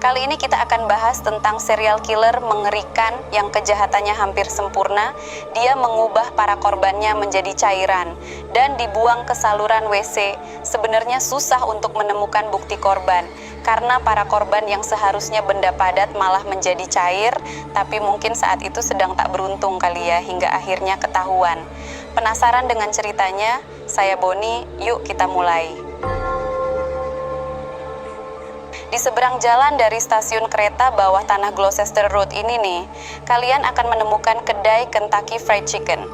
Kali ini kita akan bahas tentang serial killer mengerikan yang kejahatannya hampir sempurna. Dia mengubah para korbannya menjadi cairan dan dibuang ke saluran WC. Sebenarnya susah untuk menemukan bukti korban, karena para korban yang seharusnya benda padat malah menjadi cair, tapi mungkin saat itu sedang tak beruntung kali ya, hingga akhirnya ketahuan. Penasaran dengan ceritanya? Saya Boni, yuk kita mulai. Di seberang jalan dari stasiun kereta bawah tanah Gloucester Road ini nih, kalian akan menemukan kedai Kentucky Fried Chicken.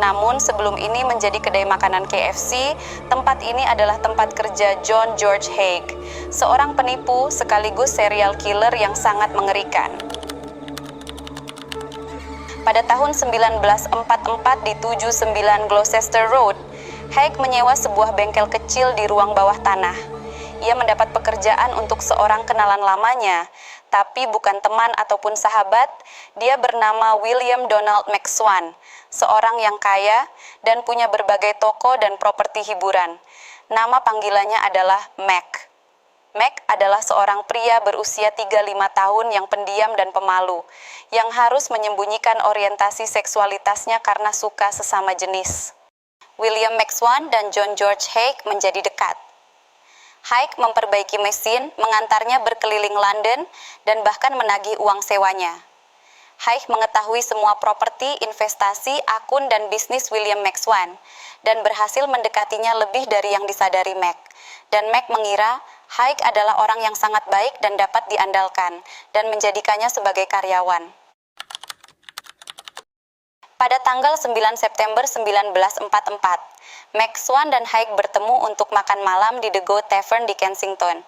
Namun sebelum ini menjadi kedai makanan KFC, tempat ini adalah tempat kerja John George Haigh, seorang penipu sekaligus serial killer yang sangat mengerikan. Pada tahun 1944 di 79 Gloucester Road, Haigh menyewa sebuah bengkel kecil di ruang bawah tanah. Ia mendapat pekerjaan untuk seorang kenalan lamanya, tapi bukan teman ataupun sahabat. Dia bernama William Donald McSwan, seorang yang kaya dan punya berbagai toko dan properti hiburan. Nama panggilannya adalah Mac. Mac adalah seorang pria berusia 35 tahun yang pendiam dan pemalu, yang harus menyembunyikan orientasi seksualitasnya karena suka sesama jenis. William McSwan dan John George Haigh menjadi dekat. Haigh memperbaiki mesin, mengantarnya berkeliling London, dan bahkan menagih uang sewanya. Haigh mengetahui semua properti, investasi, akun, dan bisnis William McSwan, dan berhasil mendekatinya lebih dari yang disadari Mac. Dan Mac mengira Haigh adalah orang yang sangat baik dan dapat diandalkan, dan menjadikannya sebagai karyawan. Pada tanggal 9 September 1944, McSwan dan Haigh bertemu untuk makan malam di The Goat Tavern di Kensington.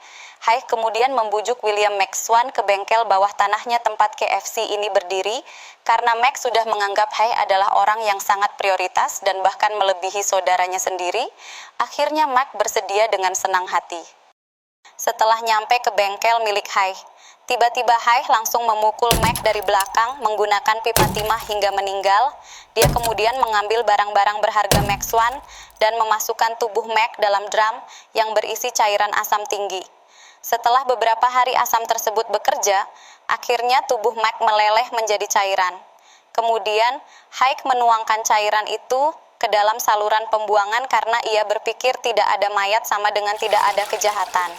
Haigh kemudian membujuk William McSwan ke bengkel bawah tanahnya tempat KFC ini berdiri, karena Mac sudah menganggap Haigh adalah orang yang sangat prioritas dan bahkan melebihi saudaranya sendiri. Akhirnya Mac bersedia dengan senang hati. Setelah nyampe ke bengkel milik Haigh, tiba-tiba Haigh langsung memukul Mac dari belakang menggunakan pipa timah hingga meninggal. Dia kemudian mengambil barang-barang berharga McSwan dan memasukkan tubuh Mac dalam drum yang berisi cairan asam tinggi. Setelah beberapa hari asam tersebut bekerja, akhirnya tubuh Mac meleleh menjadi cairan. Kemudian Haigh menuangkan cairan itu ke dalam saluran pembuangan karena ia berpikir tidak ada mayat sama dengan tidak ada kejahatan.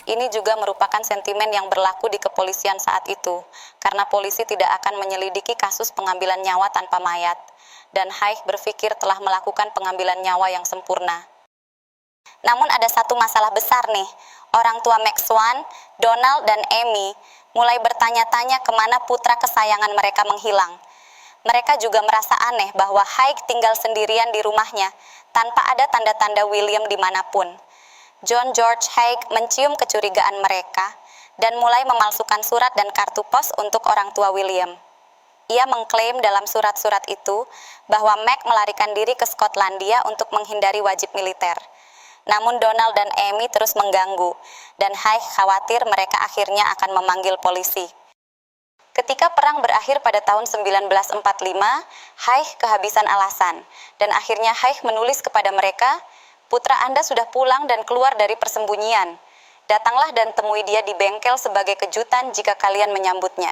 Ini juga merupakan sentimen yang berlaku di kepolisian saat itu, karena polisi tidak akan menyelidiki kasus pengambilan nyawa tanpa mayat. Dan Haigh berpikir telah melakukan pengambilan nyawa yang sempurna. Namun ada satu masalah besar nih. Orang tua McSwan, Donald dan Amy, mulai bertanya-tanya kemana putra kesayangan mereka menghilang. Mereka juga merasa aneh bahwa Haigh tinggal sendirian di rumahnya, tanpa ada tanda-tanda William dimanapun. John George Haigh mencium kecurigaan mereka, dan mulai memalsukan surat dan kartu pos untuk orang tua William. Ia mengklaim dalam surat-surat itu bahwa Mac melarikan diri ke Skotlandia untuk menghindari wajib militer. Namun Donald dan Amy terus mengganggu, dan Haigh khawatir mereka akhirnya akan memanggil polisi. Ketika perang berakhir pada tahun 1945, Haigh kehabisan alasan, dan akhirnya Haigh menulis kepada mereka, "Putra Anda sudah pulang dan keluar dari persembunyian. Datanglah dan temui dia di bengkel sebagai kejutan jika kalian menyambutnya."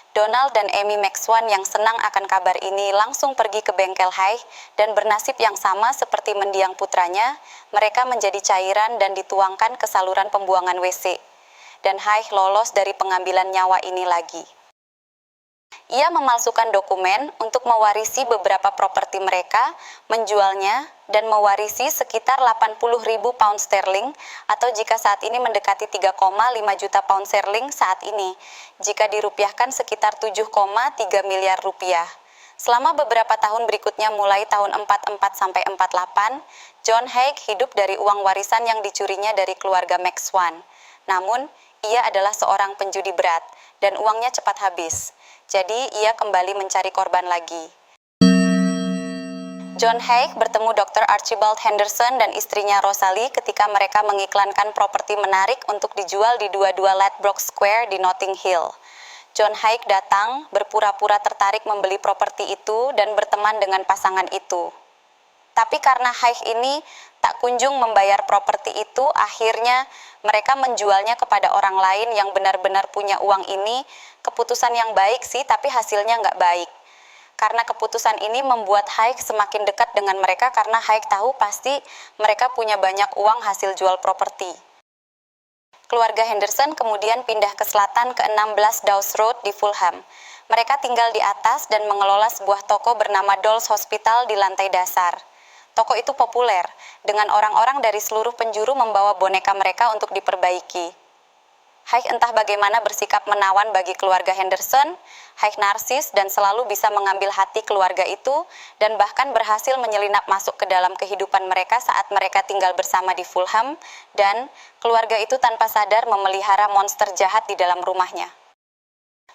Donald dan Amy McSwan yang senang akan kabar ini langsung pergi ke bengkel Haigh dan bernasib yang sama seperti mendiang putranya, mereka menjadi cairan dan dituangkan ke saluran pembuangan WC. Dan Haigh lolos dari pengambilan nyawa ini lagi. Ia memalsukan dokumen untuk mewarisi beberapa properti mereka, menjualnya, dan mewarisi sekitar 80.000 pound sterling, atau jika saat ini mendekati 3,5 juta pound sterling saat ini, jika dirupiahkan sekitar 7,3 miliar rupiah. Selama beberapa tahun berikutnya mulai tahun 44 sampai 48, John Haigh hidup dari uang warisan yang dicurinya dari keluarga McSwan. Namun, ia adalah seorang penjudi berat, dan uangnya cepat habis. Jadi, ia kembali mencari korban lagi. John Haigh bertemu Dr. Archibald Henderson dan istrinya Rosalie ketika mereka mengiklankan properti menarik untuk dijual di 22 Ladbroke Square di Notting Hill. John Haigh datang, berpura-pura tertarik membeli properti itu dan berteman dengan pasangan itu. Tapi karena Haig ini tak kunjung membayar properti itu, akhirnya mereka menjualnya kepada orang lain yang benar-benar punya uang ini. Keputusan yang baik sih, tapi hasilnya nggak baik. Karena keputusan ini membuat Haig semakin dekat dengan mereka karena Haig tahu pasti mereka punya banyak uang hasil jual properti. Keluarga Henderson kemudian pindah ke selatan ke 16 Dawes Road di Fulham. Mereka tinggal di atas dan mengelola sebuah toko bernama Dolls Hospital di lantai dasar. Toko itu populer, dengan orang-orang dari seluruh penjuru membawa boneka mereka untuk diperbaiki. Haig entah bagaimana bersikap menawan bagi keluarga Henderson. Haig narsis dan selalu bisa mengambil hati keluarga itu dan bahkan berhasil menyelinap masuk ke dalam kehidupan mereka saat mereka tinggal bersama di Fulham, dan keluarga itu tanpa sadar memelihara monster jahat di dalam rumahnya.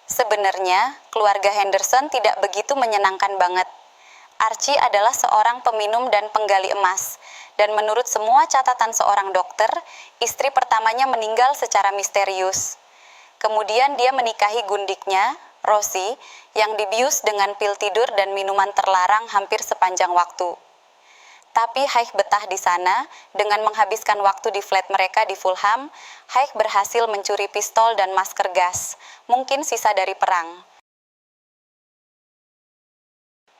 Sebenarnya, keluarga Henderson tidak begitu menyenangkan banget. Archie adalah seorang peminum dan penggali emas, dan menurut semua catatan seorang dokter, istri pertamanya meninggal secara misterius. Kemudian dia menikahi gundiknya, Rosie, yang dibius dengan pil tidur dan minuman terlarang hampir sepanjang waktu. Tapi Haig betah di sana. Dengan menghabiskan waktu di flat mereka di Fulham, Haig berhasil mencuri pistol dan masker gas, mungkin sisa dari perang.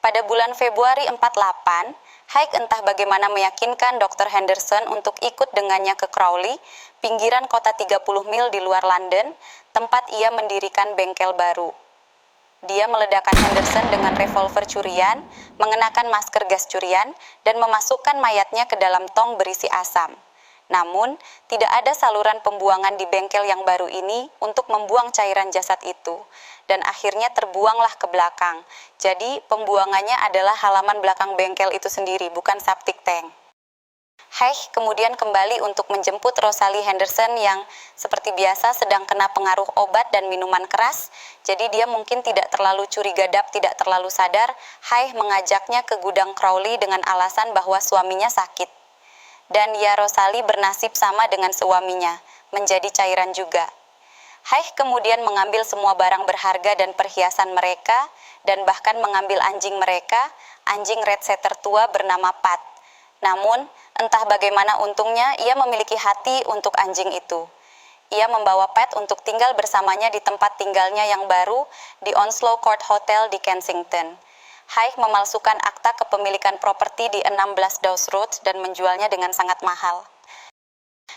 Pada bulan Februari 48, Haig entah bagaimana meyakinkan Dr. Henderson untuk ikut dengannya ke Crawley, pinggiran kota 30 mil di luar London, tempat ia mendirikan bengkel baru. Dia meledakkan Henderson dengan revolver curian, mengenakan masker gas curian, dan memasukkan mayatnya ke dalam tong berisi asam. Namun, tidak ada saluran pembuangan di bengkel yang baru ini untuk membuang cairan jasad itu, dan akhirnya terbuanglah ke belakang. Jadi, pembuangannya adalah halaman belakang bengkel itu sendiri, bukan septic tank. Haig kemudian kembali untuk menjemput Rosalie Henderson yang seperti biasa sedang kena pengaruh obat dan minuman keras, jadi dia mungkin tidak terlalu curigadap, tidak terlalu sadar. Haig mengajaknya ke gudang Crawley dengan alasan bahwa suaminya sakit. Dan ya, Rosalie bernasib sama dengan suaminya, menjadi cairan juga. Haig kemudian mengambil semua barang berharga dan perhiasan mereka, dan bahkan mengambil anjing mereka, anjing Red Setter tua bernama Pat. Namun, entah bagaimana untungnya, ia memiliki hati untuk anjing itu. Ia membawa Pat untuk tinggal bersamanya di tempat tinggalnya yang baru di Onslow Court Hotel di Kensington. Haig memalsukan akta kepemilikan properti di 16 Dawes Road dan menjualnya dengan sangat mahal.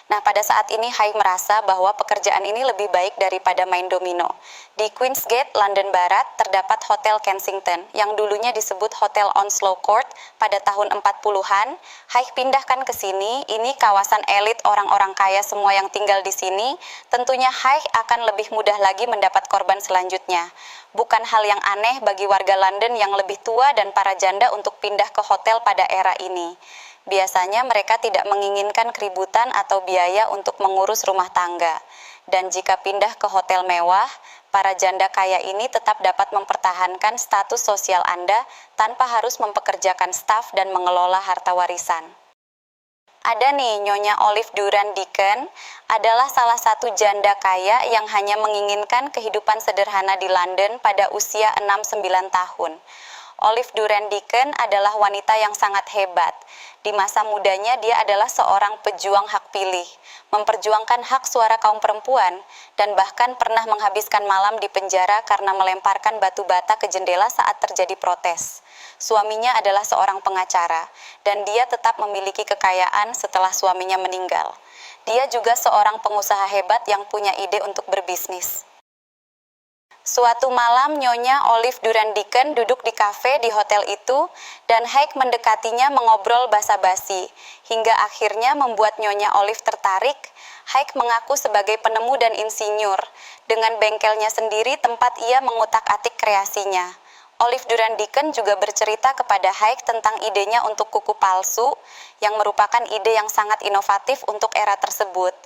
Nah, pada saat ini Haig merasa bahwa pekerjaan ini lebih baik daripada main domino. Di Queensgate, London Barat, terdapat Hotel Kensington, yang dulunya disebut Hotel Onslow Court pada tahun 40-an. Haig pindahkan ke sini, ini kawasan elit orang-orang kaya semua yang tinggal di sini. Tentunya Haig akan lebih mudah lagi mendapat korban selanjutnya. Bukan hal yang aneh bagi warga London yang lebih tua dan para janda untuk pindah ke hotel pada era ini. Biasanya mereka tidak menginginkan keributan atau biaya untuk mengurus rumah tangga. Dan jika pindah ke hotel mewah, para janda kaya ini tetap dapat mempertahankan status sosial Anda tanpa harus mempekerjakan staf dan mengelola harta warisan. Ada nih, Nyonya Olive Durand-Deacon adalah salah satu janda kaya yang hanya menginginkan kehidupan sederhana di London pada usia 69 tahun. Olive Durand-Deacon adalah wanita yang sangat hebat. Di masa mudanya dia adalah seorang pejuang hak pilih, memperjuangkan hak suara kaum perempuan, dan bahkan pernah menghabiskan malam di penjara karena melemparkan batu bata ke jendela saat terjadi protes. Suaminya adalah seorang pengacara, dan dia tetap memiliki kekayaan setelah suaminya meninggal. Dia juga seorang pengusaha hebat yang punya ide untuk berbisnis. Suatu malam, Nyonya Olive Durand-Deacon duduk di kafe di hotel itu, dan Haig mendekatinya mengobrol basa-basi, hingga akhirnya membuat Nyonya Olive tertarik. Haig mengaku sebagai penemu dan insinyur, dengan bengkelnya sendiri tempat ia mengutak-atik kreasinya. Olive Durand-Deacon juga bercerita kepada Haig tentang idenya untuk kuku palsu, yang merupakan ide yang sangat inovatif untuk era tersebut.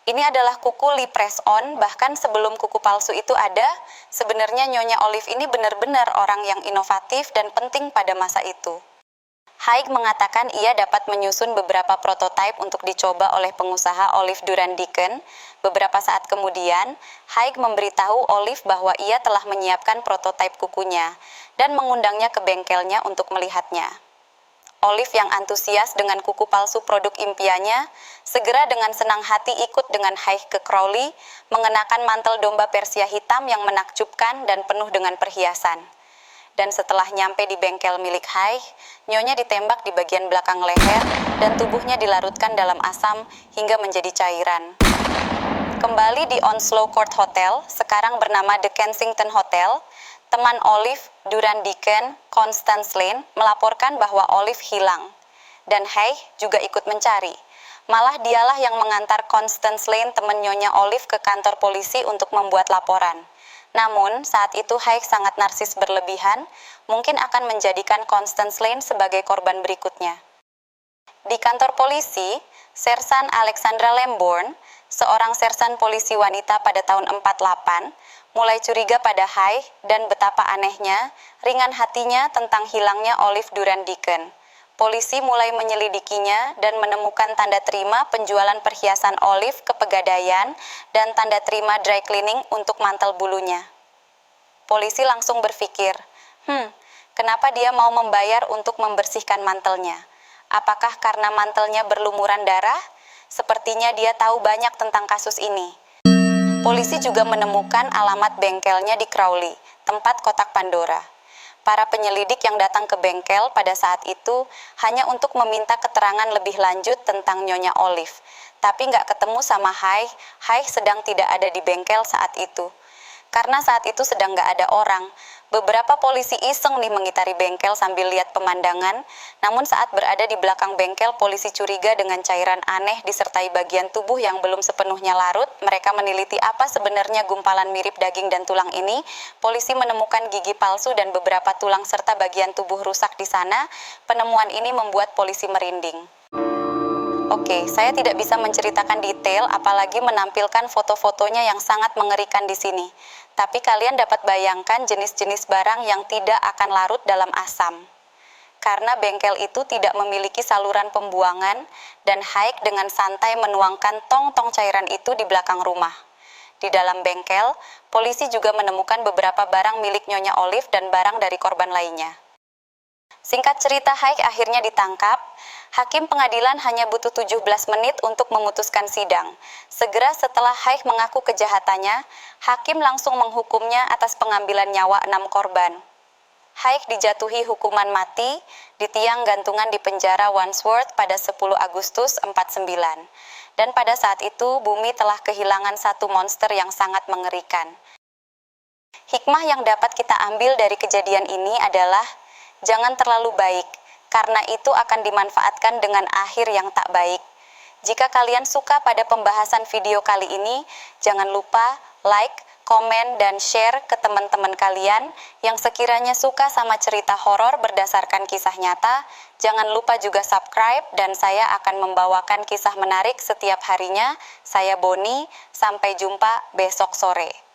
Ini adalah kuku Lee Press-on, bahkan sebelum kuku palsu itu ada, sebenarnya Nyonya Olive ini benar-benar orang yang inovatif dan penting pada masa itu. Haig mengatakan ia dapat menyusun beberapa prototipe untuk dicoba oleh pengusaha Olive Durand-Deacon. Beberapa saat kemudian, Haig memberitahu Olive bahwa ia telah menyiapkan prototipe kukunya dan mengundangnya ke bengkelnya untuk melihatnya. Olive yang antusias dengan kuku palsu produk impiannya, segera dengan senang hati ikut dengan Haig ke Crowley, mengenakan mantel domba Persia hitam yang menakjubkan dan penuh dengan perhiasan. Dan setelah nyampe di bengkel milik Haig, Nyonya ditembak di bagian belakang leher dan tubuhnya dilarutkan dalam asam hingga menjadi cairan. Kembali di Onslow Court Hotel, sekarang bernama The Kensington Hotel, teman Olive, Duran Deacon, Constance Lane, melaporkan bahwa Olive hilang. Dan Haig juga ikut mencari. Malah dialah yang mengantar Constance Lane, teman Nyonya Olive, ke kantor polisi untuk membuat laporan. Namun, saat itu Haig sangat narsis berlebihan, mungkin akan menjadikan Constance Lane sebagai korban berikutnya. Di kantor polisi, Sersan Alexandra Lambourne, seorang sersan polisi wanita pada tahun 48, mulai curiga pada Haig dan betapa anehnya, ringan hatinya tentang hilangnya Olive Duran Deacon. Polisi mulai menyelidikinya dan menemukan tanda terima penjualan perhiasan Olive ke Pegadaian dan tanda terima dry cleaning untuk mantel bulunya. Polisi langsung berpikir, kenapa dia mau membayar untuk membersihkan mantelnya? Apakah karena mantelnya berlumuran darah? Sepertinya dia tahu banyak tentang kasus ini. Polisi juga menemukan alamat bengkelnya di Crowley, tempat kotak Pandora. Para penyelidik yang datang ke bengkel pada saat itu hanya untuk meminta keterangan lebih lanjut tentang Nyonya Olive. Tapi nggak ketemu sama Haig. Haig sedang tidak ada di bengkel saat itu. Karena saat itu sedang nggak ada orang, beberapa polisi iseng nih mengitari bengkel sambil lihat pemandangan, namun saat berada di belakang bengkel, polisi curiga dengan cairan aneh disertai bagian tubuh yang belum sepenuhnya larut. Mereka meneliti apa sebenarnya gumpalan mirip daging dan tulang ini. Polisi menemukan gigi palsu dan beberapa tulang serta bagian tubuh rusak di sana. Penemuan ini membuat polisi merinding. Oke, saya tidak bisa menceritakan detail, apalagi menampilkan foto-fotonya yang sangat mengerikan di sini. Tapi kalian dapat bayangkan jenis-jenis barang yang tidak akan larut dalam asam. Karena bengkel itu tidak memiliki saluran pembuangan, dan Haig dengan santai menuangkan tong-tong cairan itu di belakang rumah. Di dalam bengkel, polisi juga menemukan beberapa barang milik Nyonya Olive dan barang dari korban lainnya. Singkat cerita, Haig akhirnya ditangkap. Hakim pengadilan hanya butuh 17 menit untuk memutuskan sidang. Segera setelah Haig mengaku kejahatannya, hakim langsung menghukumnya atas pengambilan nyawa 6 korban. Haig dijatuhi hukuman mati di tiang gantungan di penjara Wandsworth pada 10 Agustus 49. Dan pada saat itu, bumi telah kehilangan satu monster yang sangat mengerikan. Hikmah yang dapat kita ambil dari kejadian ini adalah jangan terlalu baik, karena itu akan dimanfaatkan dengan akhir yang tak baik. Jika kalian suka pada pembahasan video kali ini, jangan lupa like, komen, dan share ke teman-teman kalian yang sekiranya suka sama cerita horor berdasarkan kisah nyata. Jangan lupa juga subscribe, dan saya akan membawakan kisah menarik setiap harinya. Saya Boni, sampai jumpa besok sore.